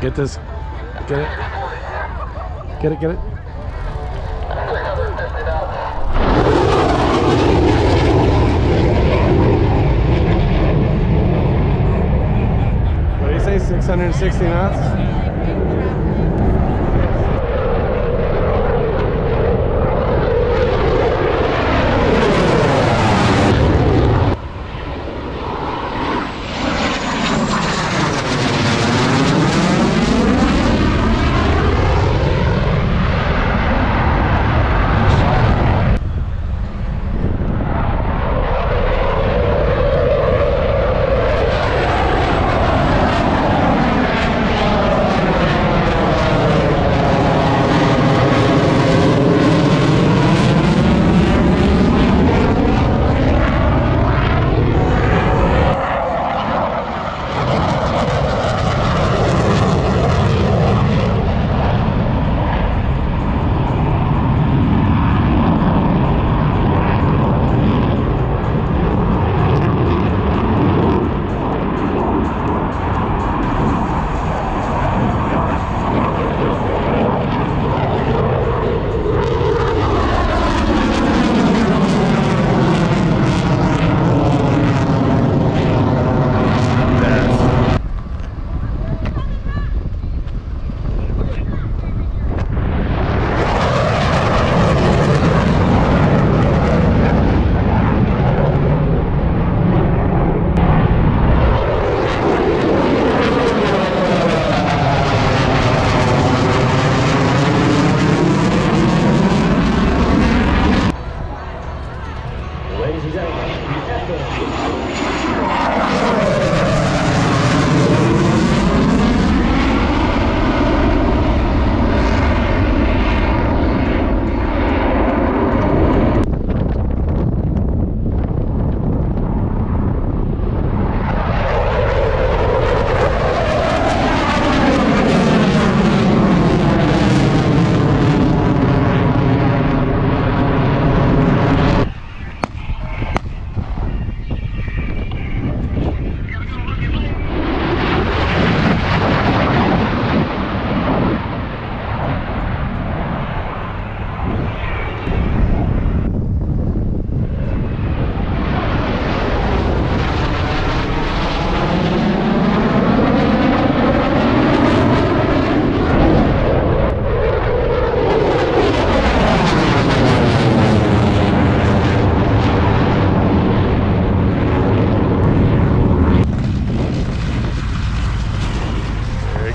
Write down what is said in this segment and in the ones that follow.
Get this. Get it. Get it, get it. What do you say, 660 knots?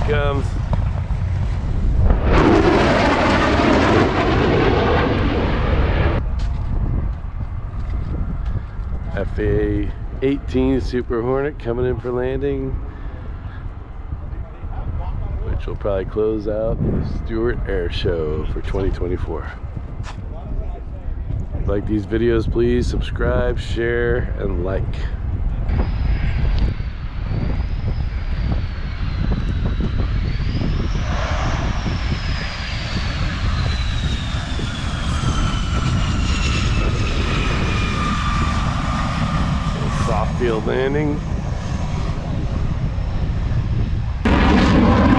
Comes. FA-18 Super Hornet coming in for landing, which will probably close out the Stewart Air Show for 2024. If you like these videos, please subscribe, share, and like. Soft field landing.